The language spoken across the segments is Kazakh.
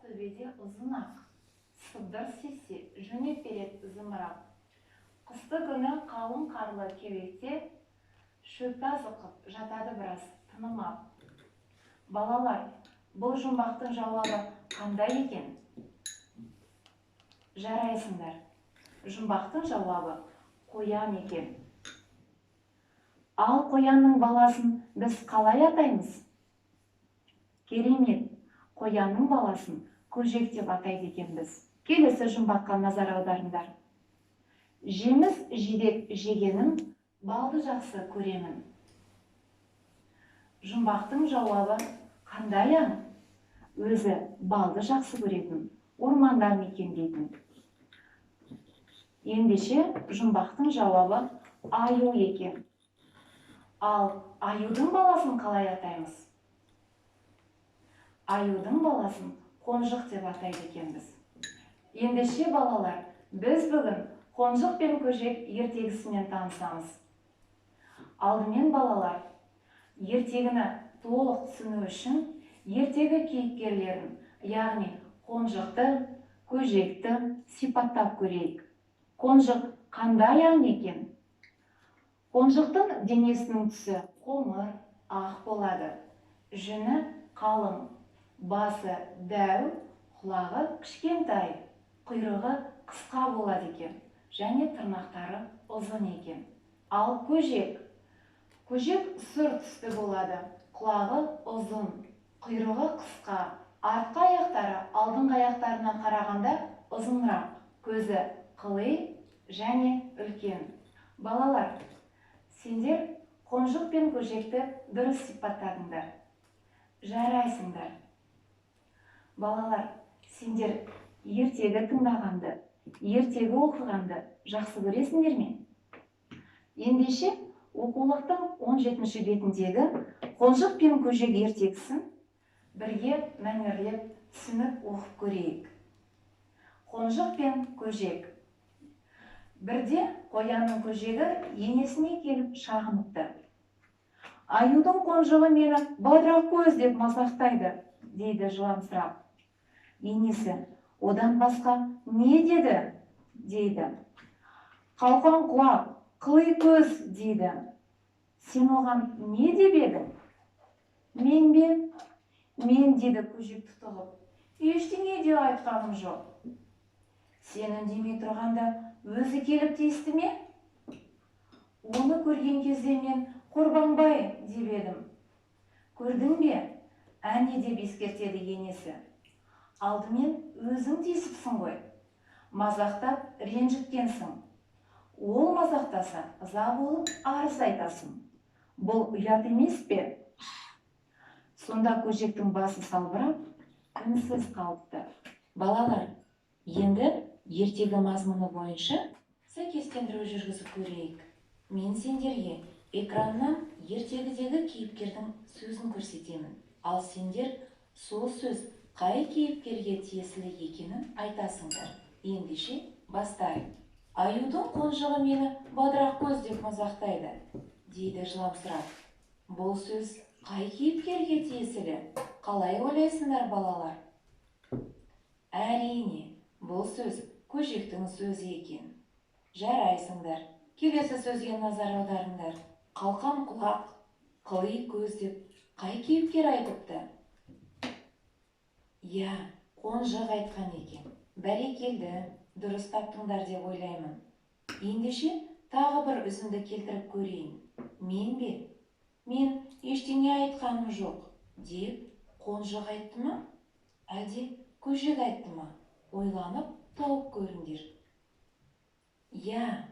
Төбеде ұзын ақ, сыбдыр сесе жөнеп береді зымырап. Қысты күні қалың қарлы кеуекте шөпті азықып жатады біраз тынымап. Балалар, бұл жұмбақтың жауабы қандай екен? Жарайсыңдар. Жұмбақтың жауабы қоян екен. Ал қоянның баласын біз қалай атаймыз? Керемет, қоянның баласын көжек деп атайды екенбіз. Келесі жұмбаққа назар аударыңдар. Жеміс жидек жегенім, балды жақсы көремін. Жұмбақтың жауабы қандай аң? Өзі балды жақсы көретін, орманда мекендейтін. Ендеше жұмбақтың жауабы аю екен. Ал аюдың баласын қалай атаймыз? Аюдың баласын қонжық деп атайды екенбіз. Ендеше балалар, біз бүгін қонжық пен көжек ертегісімен танысамыз. Алдымен балалар, ертегіні толық түсіну үшін ертегі кейіпкерлерін, яғни қонжықты, көжекті сипаттап көрейік. Қонжық қандай аң екен? Қонжықтың денесінің түсі қоңыр, ақ болады. Жүні қалың, басы дәу, құлағы кішкентай, құйрығы қысқа болады екен, және тырнақтары ұзын екен. Ал көжек сұр түсті болады, құлағы ұзын, құйрығы қысқа, артқы аяқтары алдыңғы аяқтарына қарағанда ұзынырақ, көзі қыли және үлкен. Балалар, сендер қонжық пен көжекті дұрыс сипаттадыңдар. Жарайсыңдар. Балалар, сендер ертегі тыңдағанды, ертегі оқығанды жақсы көресіңдер ме? Ендеше оқулықтың 17-ші бетіндегі қонжық пен көжек ертегісін бірге мәнерлеп түсініп оқып көрейік. Қонжық пен көжек. Бірде қоянның көжегі енесіне келіп шағыныпты. Аюдың қонжығы мені бадырақ көз деп мазақтайды, дейді жыламсырап. Енесі, одан басқа не деді? Дейді. Қалқан құлақ, қыли көз дейді. Сен оған не деп едің? Мен бе? Мен, деді көжек тұтығып. Ештеңе де айтқаным жоқ. Сен үндемей тұрғанда өзі келіп тиісті ме? Оны көрген кезде мен Қорбанбай деп едім. Көрдің бе? Әне деп ескертеді енесі. Алдымен өзің тиісіпсің ғой. Мазақтап ренжіткенсің. Ол мазақтаса, ыза болып арыз айтасың. Бұл ұят емес пе? Сонда көжектің басы салбырап, үнсіз қалыпты. Балалар, енді ертегі мазмұны бойынша сәйкестендіру жүргізіп көрейік. Мен сендерге экраннан ертегідегі кейіпкердің сөзін көрсетемін. Ал сендер сол сөз қай кейіпкерге тиесілі екенін айтасыңдар. Ендеше бастайық. Аюдың қонжығы мені бадырақ көз деп мазақтайды, дейді жыламсырап. Бұл сөз қай кейіпкерге тиесілі? Қалай ойлайсыңдар, балалар? Әрине, бұл сөз көжектің сөзі екен. Жарайсыңдар. Келесі сөзге назар аударыңдар. Қалқан құлақ, қыли көз деп қай кейіпкер айтыпты? Я, қонжық айтқан екен. Бәрекелді, дұрыс таптыңдар деп ойлаймын. Ендеше тағы бір үзінді келтіріп көрейін. Мен бе? Мен ештеңе айтқаным жоқ деп қонжық айтты ма? Әлде көжек айтты ма? Ойланып тауып көріңдер. Я,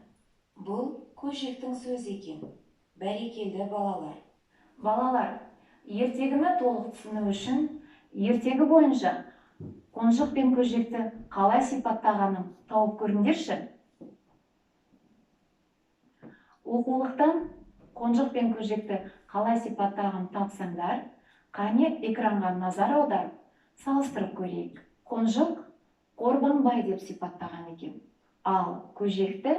бұл көжектің сөзі екен. Бәрекелді, балалар. Балалар, ертегіні толық түсіну үшін ертегі бойынша қонжық пен көжекті қалай сипаттағанын тауып көріңдерші. Оқулықтан қонжық пен көжекті қалай сипаттағанын тапсаңдар, қане экранға назар аударып, салыстырып көрейік. Қонжық Қорбанбай деп сипаттаған екен. Ал көжекті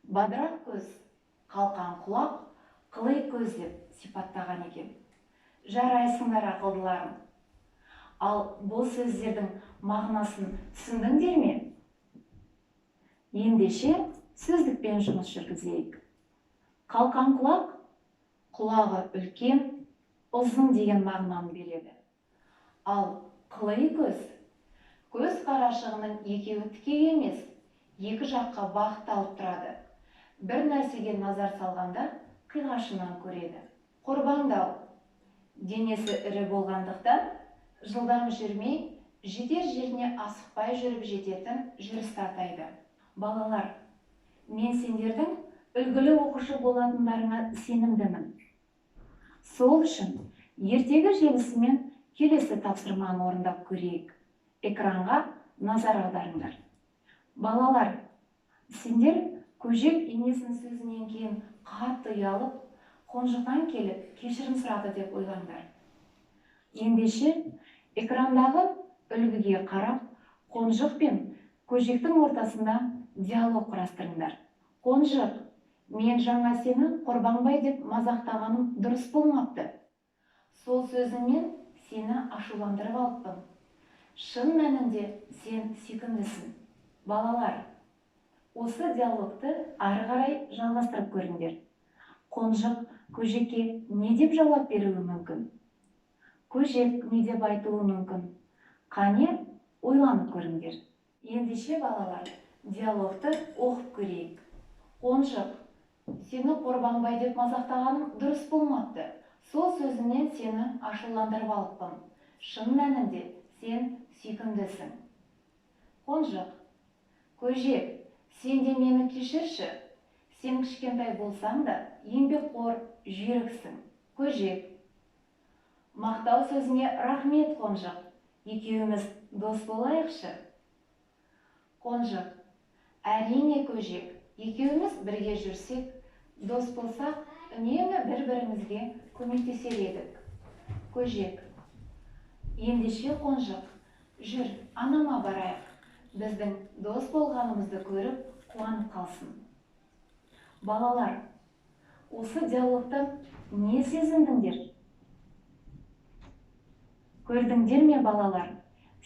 бадырақ көз, қалқан құлақ, қыли көз деп сипаттаған екен. Жарайсыңдар, ақылдыларым. Ал бұл сөздердің мағынасын түсіндіңдер ме? Ендеше сөздікпен жұмыс жүргізейік. Қалқан құлақ, құлағы үлкен, ұзын деген мағынаны береді. Ал қылый көз, көз қарашығының екеуі тікей емес, екі жаққа бағытталып тұрады. Бір нәрсеге назар салғанда қиғашынан көреді. Қорбаңдау, денесі ірі болғандықтан жылдам жүрмей, жетер жеріне асықпай жүріп жететін жүрісті атайды. Балалар, мен сендердің үлгілі оқушы болатындарыңа сенімдімін. Сол үшін ертегі желісімен келесі тапсырманы орындап көрейік. Экранға назар аударыңдар. Балалар, сендер көжек енесінің сөзінен кейін қатты ұялып, қонжықтан келіп кешірім сұрады деп ойлаңдар. Ендеше экрандағы үлгіге қарап, қонжық пен көжектің ортасында диалог құрастырыңдар. Қонжық, мен жаңа сені Қорбаңбай деп мазақтағаным дұрыс болмапты. Сол сөзіңмен сені ашуландырып алыппын. Шын мәнінде сен сүйкімдісің. Балалар, осы диалогты ары қарай жалғастырып көріңдер. Қонжық көжекке не деп жауап беруі мүмкін? Көжек не деп айтуы мүмкін? Қане, ойланып көріңдер. Ендеше балалар, диалогты оқып көрейік. Қонжық, сені Қорбаңбай деп мазақтағаным дұрыс болмапты. Сол сөзінен сені ашуландырып алыппын. Шын мәнінде сен сүйкімдісің. Қонжық, көжек, сен де мені кешірші. Сен кішкентай болсаң да, еңбекқор, жүйріксің. Көжек, мақтау сөзіңе рахмет, Қонжық. Екеуміз дос болайықшы. Қонжық, әрине көжек, екеуміз бірге жүрсек, дос болсақ, үнемі бір-бірімізге көмектесер едік. Көжек, ендеше Қонжық, жүр, анама барайық. Біздің дос болғанымызды көріп, қуанып қалсын. Балалар, осы диалогта не сезіндіңдер? Көрдіңдер ме, балалар?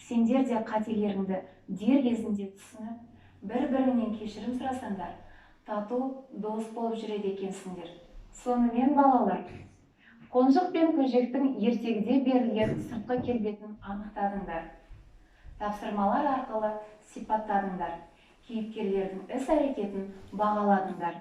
Сендер де қателеріңді дер кезінде түсініп, бір-біріңнен кешірім сұрасаңдар, тату дос болып жүреді екенсіңдер. Сонымен, балалар, Қонжық пен көжектің ертегіде берілген сыртқы келбетін анықтадыңдар. Тапсырмалар арқылы сипаттадыңдар. Кейіпкерлердің іс-әрекетін бағаладыңдар.